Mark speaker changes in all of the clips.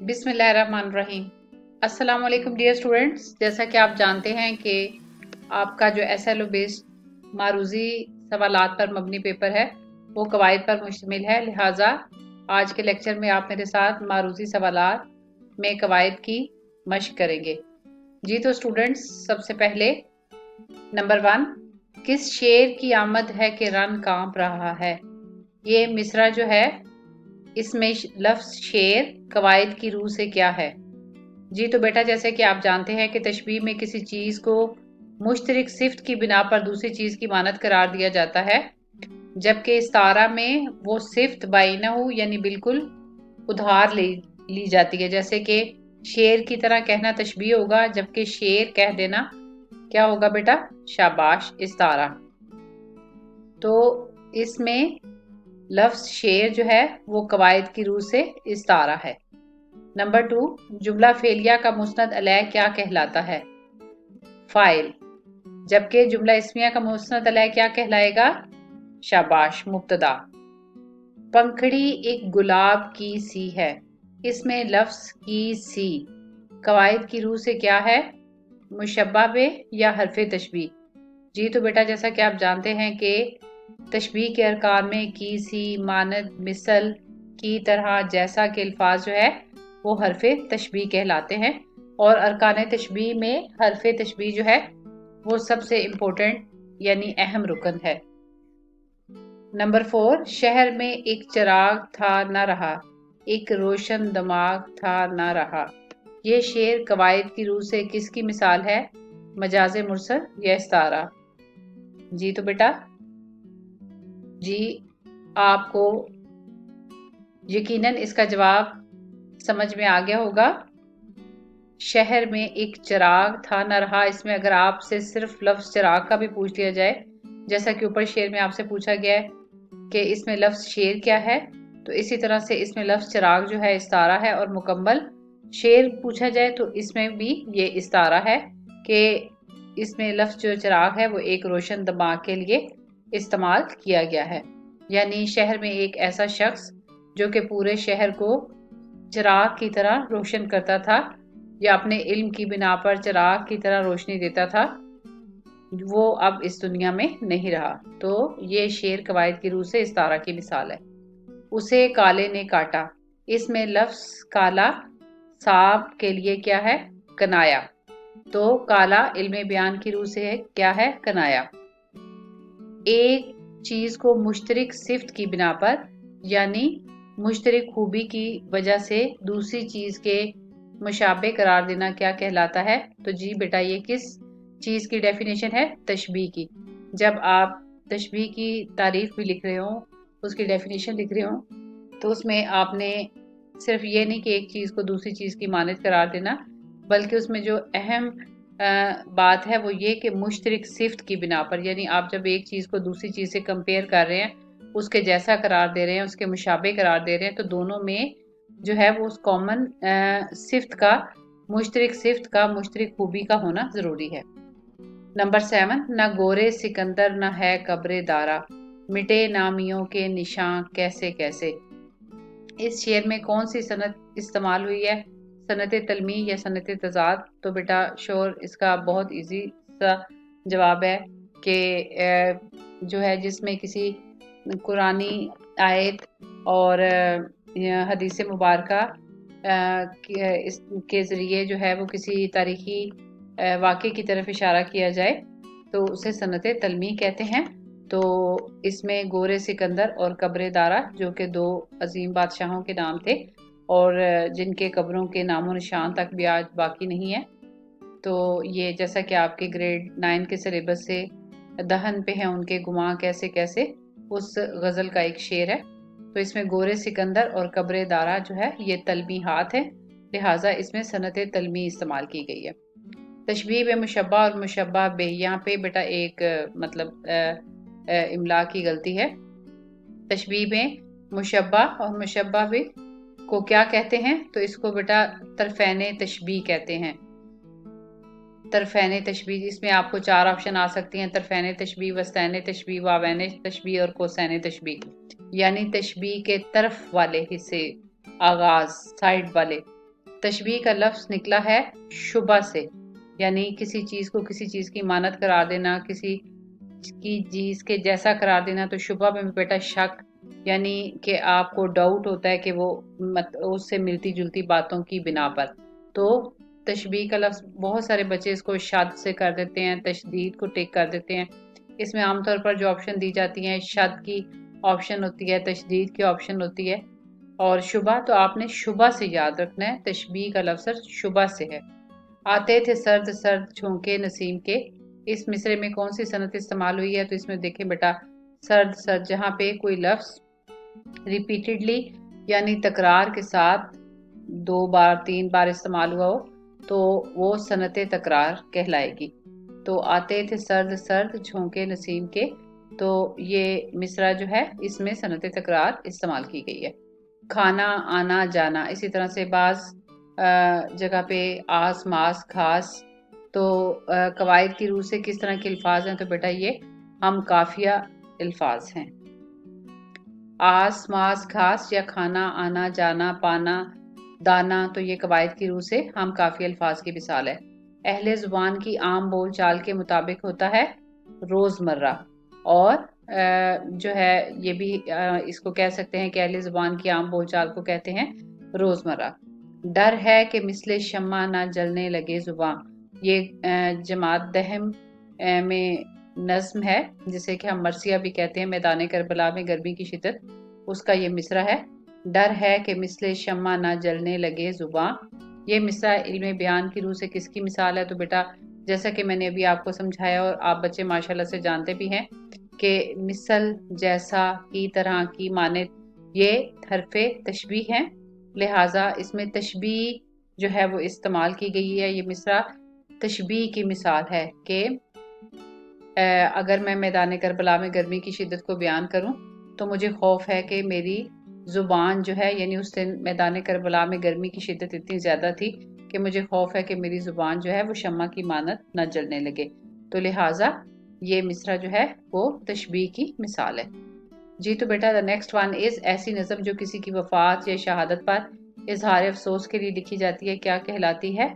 Speaker 1: बिस्मिल्लाहिर्रहमानिर्रहीम। अस्सलाम वालेकुम डियर स्टूडेंट्स। जैसा कि आप जानते हैं कि आपका जो SLO बेस्ड मारूजी सवालात पर मबनी पेपर है वो कवायद पर मुश्तमिल है, लिहाजा आज के लेक्चर में आप मेरे साथ मारूजी सवालात में कवायद की मश्क करेंगे। जी तो स्टूडेंट्स, सबसे पहले नंबर 1, किस शेर की आमद है कि रन कांप रहा है। ये मिसरा जो है इसमें लफ्ज शेर कवायद की रूह से क्या है। जी तो बेटा, जैसे कि आप जानते हैं कि तशबीह में किसी चीज को मुश्तरक सिफ्त की बिना पर दूसरी चीज की मानद करार दिया जाता है, जबकि इस्तारा में वो सिफ्त बाइनहू यानी बिल्कुल उधार ली जाती है। जैसे कि शेर की तरह कहना तशबीह होगा, जबकि शेर कह देना क्या होगा बेटा, शाबाश इस्तारा। तो इसमें लफ्ज शेर जो है वो कवायद की रूह से इस्तारा है। नंबर 2, जुमला फेलिया का मुस्नद अलैह क्या कहलाता है। फाइल, जबकि जुमला इस्मिया का मुस्नद अलैह क्या कहलाएगा, शाबाश मुब्तदा। पंखड़ी एक गुलाब की सी है, इसमें लफ्ज की सी कवायद की रूह से क्या है, मुशब्बा बे या हरफे तशबीह। जी तो बेटा, जैसा कि आप जानते हैं कि तशबीह के अरकान में की सी, मानद, मिसल, की तरह जैसा के अल्फाज जो है वो हरफे तशबीह कहलाते हैं, और अरकान तशबीह में हरफे तशबीह जो है वो सबसे इम्पोर्टेंट यानी अहम रुकन है। नंबर 4, शहर में एक चिराग था न रहा, एक रोशन दिमाग था न रहा। ये शेर कवायद की रूह से किसकी मिसाल है, मजाज मुरसल या इस्तारा। जी तो बेटा जी, आपको यकीनन इसका जवाब समझ में आ गया होगा। शहर में एक चिराग था न रहा, इसमें अगर आपसे सिर्फ लफ्ज चिराग का भी पूछ लिया जाए, जैसा कि ऊपर शेर में आपसे पूछा गया है कि इसमें लफ्ज शेर क्या है, तो इसी तरह से इसमें लफ्ज चिराग जो है इस्तारा है, और मुकम्मल शेर पूछा जाए तो इसमें भी ये इस्तारा है कि इसमें लफ्ज जो चिराग है वो एक रोशन दिमाग के लिए इस्तेमाल किया गया है। यानी शहर में एक ऐसा शख्स जो कि पूरे शहर को चिराग की तरह रोशन करता था या अपने इल्म की बिना पर चिराग की तरह रोशनी देता था, वो अब इस दुनिया में नहीं रहा। तो ये शेर कवायद की रूह से इस्तारा की मिसाल है। उसे काले ने काटा, इसमें लफ्ज काला सांप के लिए क्या है, कनाया। तो काला इल्म बयान की रूह से है, क्या है, कनाया। एक चीज को मुश्तरक सिफ्त की बिना पर यानी मुश्तरक खूबी की वजह से दूसरी चीज के मुशाबे करार देना क्या कहलाता है। तो जी बेटा, ये किस चीज की डेफिनेशन है, तशबीह की। जब आप तशबीह की तारीफ भी लिख रहे हो, उसकी डेफिनेशन लिख रहे हो, तो उसमें आपने सिर्फ ये नहीं कि एक चीज को दूसरी चीज की मानद करार देना, बल्कि उसमें जो अहम बात है वो ये कि मुश्तरक सिफ्त की बिना पर, यानी आप जब एक चीज को दूसरी चीज से कंपेयर कर रहे हैं, उसके जैसा करार दे रहे हैं, उसके मुशाबे करार दे रहे हैं, तो दोनों में जो है वो उस कॉमन सिफ्त का, मुश्तरक सिफ्त का, मुश्तरक खूबी का होना जरूरी है। नंबर 7, न गोरे सिकंदर न है कब्रे दारा, मिटे नामियों के निशान कैसे कैसे। इस शेर में कौन सी सनत इस्तेमाल हुई है, सनत तलमी या सनत तजाद। तो बेटा शोर इसका बहुत इजी सा जवाब है कि जो है जिसमें किसी कुरानी आयत और हदीस मुबारका के ज़रिए जो है वो किसी तारीखी वाक़े की तरफ इशारा किया जाए तो उसे सनत तलमी कहते हैं। तो इसमें गोरे सिकंदर और कब्र दारा, जो कि दो अजीम बादशाहों के नाम थे और जिनके कब्रों के नामो निशान तक भी आज बाकी नहीं है। तो ये जैसा कि आपके ग्रेड 9 के सिलेबस से दहन पे है उनके गुमा कैसे कैसे, उस गज़ल का एक शेर है। तो इसमें गोरे सिकंदर और कब्र दारा जो है ये तलमी हाथ है, लिहाजा इसमें सनत तलमी इस्तेमाल की गई है। तशबीह में मुशब्बा और मुशब्बा बे, यहाँ पे बेटा एक मतलब इमला की गलती है। तशबीह में मुशब्बा और मुशब्बा बे को क्या कहते हैं, तो इसको बेटा तरफैन तशबीह कहते हैं। तरफैन तशबीह, इसमें आपको 4 ऑप्शन आ सकती हैं, तरफैन तशबीह, वस्तैन तशबीह, वावैन तशबीह और कोसैन तशबीह। यानी तशबीह के तरफ वाले हिस्से, आगाज, साइड वाले, तशबीह का लफ्ज निकला है शुबा से, यानी किसी चीज को किसी चीज की मानत करार देना, किसी की चीज के जैसा करार देना। तो शुबा में बेटा शक, यानी कि आपको डाउट होता है कि वो उससे मिलती जुलती बातों की बिना पर। तो तशबीह का लफ्ज बहुत सारे बच्चे इसको शद से कर देते हैं, तशदीद को टेक कर देते हैं। इसमें आमतौर पर जो ऑप्शन दी जाती हैं, शद की ऑप्शन होती है, तशदीद की ऑप्शन होती है, और शुबा तो आपने शुबा से याद रखना है। तशबीह का लफ्ज शुबा से है। आते थे सर्द सर्द झोंके नसीम के, इस मिसरे में कौन सी सनत इस्तेमाल हुई है? तो इसमें देखें बेटा, सर्द सर्द, जहाँ पे कोई लफ्ज रिपीटेडली यानी तकरार के साथ 2 बार 3 बार इस्तेमाल हुआ हो तो वो सनत तकरार कहलाएगी। तो आते थे सर्द सर्द झोंके नसीम के, तो ये मिसरा जो है इसमें सनत तकरार इस्तेमाल की गई है। खाना आना जाना, इसी तरह से बाज जगह पे आस मास खास, तो कवायद की रूह से किस तरह के अल्फाज हैं? तो बेटा ये हम काफिया अल्फाज हैं। आस मास खास या खाना आना जाना पाना दाना, तो ये कवायद की रूह से हम काफी अल्फाज की मिसाल है। अहले जुबान की आम बोल चाल के मुताबिक होता है रोजमर्रा, और जो है ये भी इसको कह सकते हैं कि अहले जुबान की आम बोल चाल को कहते हैं रोजमर्रा। डर है कि मिसले शम्मा ना जलने लगे जुबान, ये जमात दहम में नज्म है, जिसे कि हम मरसिया भी कहते हैं। मैदान करबला में गर्मी की शिद्दत, उसका ये मिसरा है। डर है कि मिसले शम्मा ना जलने लगे जुबान, ये मिसरा इल्म बयान की रूह से किसकी मिसाल है? तो बेटा जैसा कि मैंने अभी आपको समझाया और आप बच्चे माशाल्लाह से जानते भी हैं कि मिसल जैसा की तरह की माने ये हरफे तशबीह हैं, लिहाजा इसमें तशबीह जो है वो इस्तेमाल की गई है। ये मिसरा तशबीह की मिसाल है कि अगर मैं मैदान करबला में गर्मी की शिद्दत को बयान करूं तो मुझे खौफ है कि मेरी ज़ुबान जो है, यानी उस दिन मैदान करबला में गर्मी की शिद्दत इतनी ज़्यादा थी कि मुझे खौफ है कि मेरी ज़ुबान जो है वो शम्मा की मानत न जलने लगे। तो लिहाजा ये मिसरा जो है वो तशबीह की मिसाल है। जी तो बेटा द नेक्स्ट वन इज़, ऐसी नज़म जो किसी की वफात या शहादत पर इजहार अफसोस के लिए लिखी जाती है क्या कहलाती है?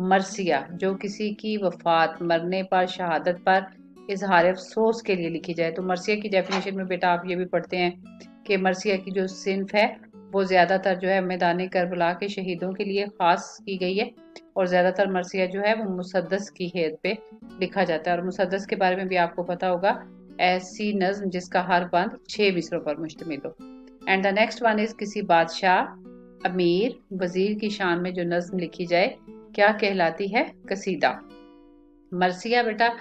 Speaker 1: मरसिया। जो किसी की वफात, मरने पर, शहादत पर इजहार अफसोस के लिए लिखी जाए। तो मरसिया की डेफिनेशन में बेटा आप ये भी पढ़ते हैं कि मरसिया की जो सिंफ है वो ज़्यादातर जो है मैदान करबला के शहीदों के लिए ख़ास की गई है, और ज़्यादातर मरसिया जो है वो मुसद्दस की हैत पे लिखा जाता है। और मुसद्दस के बारे में भी आपको पता होगा, ऐसी नज्म जिसका हर बंद 6 मिसरों पर मुश्तमिल हो। And the next one is, किसी बादशाह, अमीर, वजीर की शान में जो नज्म लिखी जाए क्या कहलाती है? कसीदा। मरसिया बेटा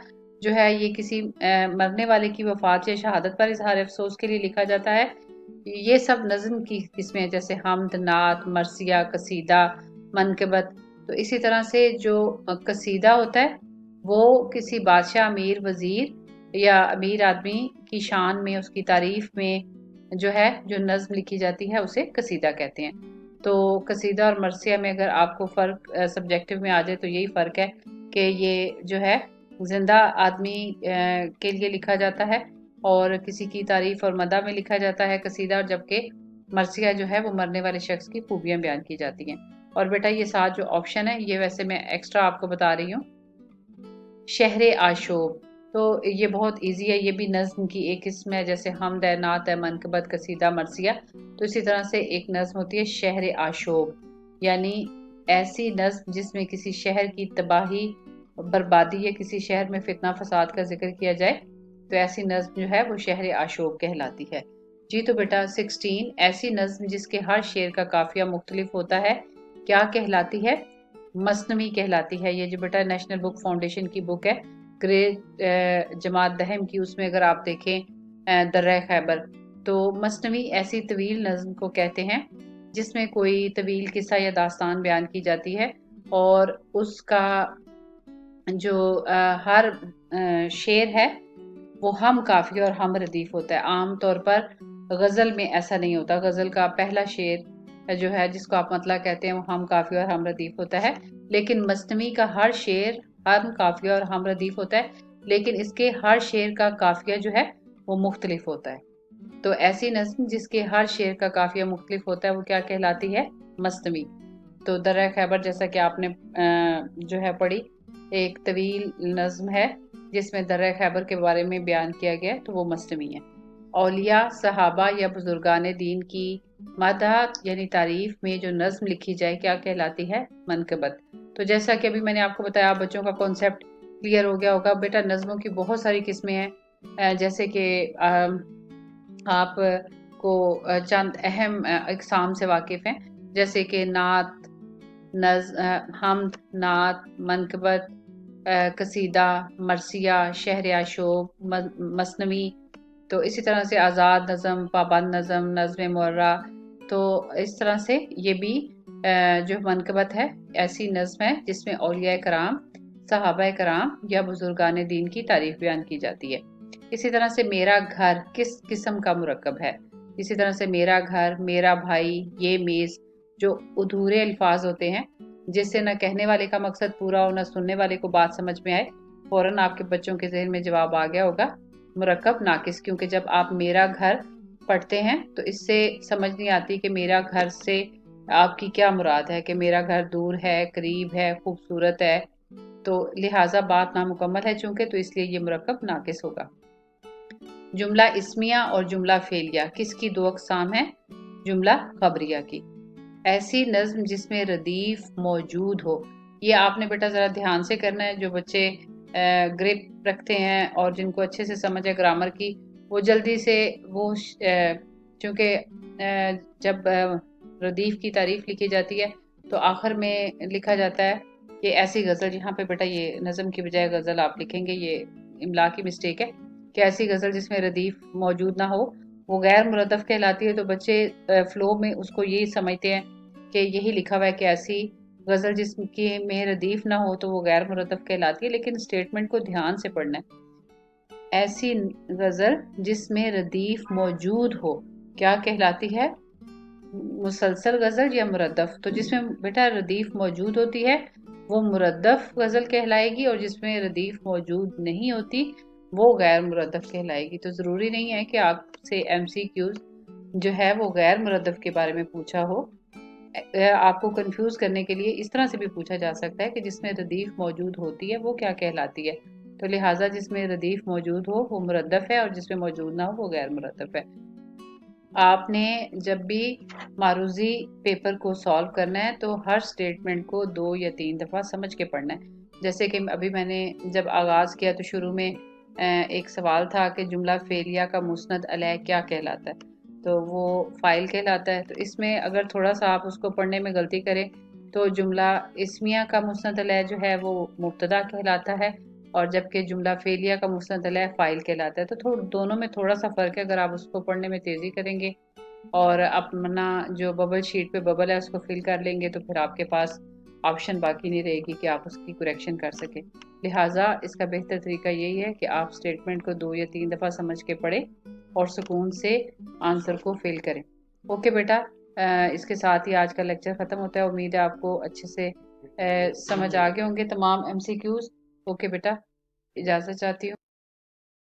Speaker 1: जो है ये किसी मरने वाले की वफात या शहादत पर इजहार अफसोस के लिए लिखा जाता है। ये सब नज्म की किस्में हैं, जैसे हमद, नात, मरसिया, कसीदा, मनकबत। तो इसी तरह से जो कसीदा होता है वो किसी बादशाह, अमीर, वजीर या अमीर आदमी की शान में, उसकी तारीफ में जो है जो नज्म लिखी जाती है उसे कसीदा कहते हैं। तो कसीदा और मरसिया में अगर आपको फ़र्क सब्जेक्टिव में आ जाए तो यही फ़र्क है कि ये जो है जिंदा आदमी के लिए लिखा जाता है और किसी की तारीफ और मदा में लिखा जाता है कसीदा, और जबकि मरसिया जो है वो मरने वाले शख्स की खूबियां बयान की जाती हैं। और बेटा ये 7 जो ऑप्शन है ये वैसे मैं एक्स्ट्रा आपको बता रही हूँ। शहर आशोब, तो ये बहुत इजी है, ये भी नज्म की एक किस्म है, जैसे हमद है, नात है, मनकबत, कसीदा, मरसिया। तो इसी तरह से एक नज्म होती है शहर आशोब, यानी ऐसी नज्म जिसमें किसी शहर की तबाही, बर्बादी या किसी शहर में फितना फसाद का जिक्र किया जाए, तो ऐसी नज्म जो है वो शहर आशोब कहलाती है। जी तो बेटा 16, ऐसी नज्म जिसके हर शेर का काफिया मुख्तलिफ होता है क्या कहलाती है? मसनवी कहलाती है। ये जो बेटा नेशनल बुक फाउंडेशन की बुक है, ग्रेट जमात दहम की, उसमें अगर आप देखें दर्रा खैबर, तो मसनवी ऐसी तवील नज्म को कहते हैं जिसमें कोई तवील किस्सा या दास्तान बयान की जाती है और उसका जो हर शेर है वो हम काफी और हम रदीफ होता है। आम तौर पर गजल में ऐसा नहीं होता, गजल का पहला शेर जो है जिसको आप मतला कहते हैं वो हम काफी और हम रदीफ होता है, लेकिन मसनवी का हर शेर हम काफी और हम रदीफ होता है, लेकिन इसके हर शेर का काफिया जो है वो मुख्तलिफ होता है। तो ऐसी नज्म जिसके हर शेर का काफिया मुख्तलिफ होता है वो क्या कहलाती है? मसनवी। तो दर्रा खैबर जैसा कि आपने जो है पढ़ी, एक तवील नज्म है जिसमें दर्रा खैबर के बारे में बयान किया गया है, तो वो मसनवी है। औलिया, सहाबा या बुजुर्गान दीन की मदह यानी तारीफ में जो नज्म लिखी जाए क्या कहलाती है? मनकबत। तो जैसा कि अभी मैंने आपको बताया, बच्चों का कॉन्सेप्ट क्लियर हो गया होगा। बेटा नज्मों की बहुत सारी किस्में हैं, जैसे कि आप को चंद अहम इकसाम से वाकिफ हैं, जैसे कि नात, हमद, नात, मनकबत, कसीदा, मरसिया, शहर आशोब, मसनवी। तो इसी तरह से आज़ाद नज़म, पाबंद नज़म, नज़्म मुर्रा। तो इस तरह से ये भी जो मनकबत है ऐसी नज़म है जिसमें औलिया कराम, सहाबा कराम या बुजुर्गान दीन की तारीफ बयान की जाती है। इसी तरह से मेरा घर किस किस्म का मुरक्कब है? इसी तरह से मेरा घर, मेरा भाई, ये मेज़, जो अधूरे अल्फाज होते हैं जिससे न कहने वाले का मकसद पूरा हो न सुनने वाले को बात समझ में आए, फौरन आपके बच्चों के जहन में जवाब आ गया होगा, मुरक्कब नाकिस। क्योंकि जब आप मेरा घर पढ़ते हैं तो इससे समझ नहीं आती कि मेरा घर से आपकी क्या मुराद है, कि मेरा घर दूर है, करीब है, खूबसूरत है। तो लिहाजा बात नामुकम्मल है चूंकि, तो इसलिए ये मुरक्कब नाकिस होगा। जुमला इस्मिया और जुमला फेलिया किसकी दो अकसाम है? जुमला खबरिया की। ऐसी नज्म जिसमें रदीफ मौजूद हो। ये आपने बेटा ज़रा ध्यान से करना है। जो बच्चे ग्रिप रखते हैं और जिनको अच्छे से समझ है ग्रामर की, वो जल्दी से वो चूँकि जब रदीफ की तारीफ लिखी जाती है तो आखिर में लिखा जाता है कि ऐसी गज़ल, यहाँ पे बेटा ये नज़म की बजाय गज़ल आप लिखेंगे, ये इमला की मिस्टेक है, कि ऐसी गज़ल जिसमें रदीफ मौजूद ना हो वो गैर मुरद्दफ कहलाती है। तो बच्चे फ्लो में उसको यही समझते हैं कि यही लिखा हुआ है कि ऐसी गज़ल जिसकी में रदीफ ना हो तो वो गैर मुरद्दफ कहलाती है, लेकिन स्टेटमेंट को ध्यान से पढ़ना है। ऐसी गज़ल जिसमें रदीफ मौजूद हो क्या कहलाती है? मुसलसल गज़ल या मुरद्दफ? तो जिसमें बेटा रदीफ मौजूद होती है वो मुरद्दफ गज़ल कहलाएगी, और जिसमें रदीफ मौजूद नहीं होती वो गैर मुरद्दफ कहलाएगी। तो ज़रूरी नहीं है कि आपसे MCQs जो है वो गैर मुरद्दफ के बारे में पूछा हो। आपको कंफ्यूज करने के लिए इस तरह से भी पूछा जा सकता है कि जिसमें रदीफ मौजूद होती है वो क्या कहलाती है। तो लिहाजा जिसमें रदीफ मौजूद हो वो मुरद्दफ है, और जिसमें मौजूद ना हो वो गैर मुरद्दफ है। आपने जब भी मारूजी पेपर को सॉल्व करना है तो हर स्टेटमेंट को 2 या 3 दफ़ा समझ के पढ़ना है। जैसे कि अभी मैंने जब आगाज़ किया तो शुरू में एक सवाल था कि जुमला फेलिया का मुस्नद अलैह क्या कहलाता है? तो वो फ़ाइल कहलाता है। तो इसमें अगर थोड़ा सा आप उसको पढ़ने में गलती करें तो जुमला इस्मिया का मुस्नद अलैह जो है वो मुब्तदा कहलाता है, और जबकि जुमला फेलिया का मुस्नद अलैह फ़ाइल कहलाता है। तो दोनों में थोड़ा सा फ़र्क है। अगर आप उसको पढ़ने में तेज़ी करेंगे और अपना जो बबल शीट पे बबल है उसको फिल कर लेंगे तो फिर आपके पास ऑप्शन बाकी नहीं रहेगी कि आप उसकी करेक्शन कर सकें। लिहाजा इसका बेहतर तरीका यही है कि आप स्टेटमेंट को 2 या 3 दफ़ा समझ के पढ़ें और सुकून से आंसर को फिल करें। ओके बेटा, इसके साथ ही आज का लेक्चर ख़त्म होता है। उम्मीद है आपको अच्छे से समझ आ गए होंगे तमाम MCQs। ओके बेटा, इजाज़त चाहती हूँ।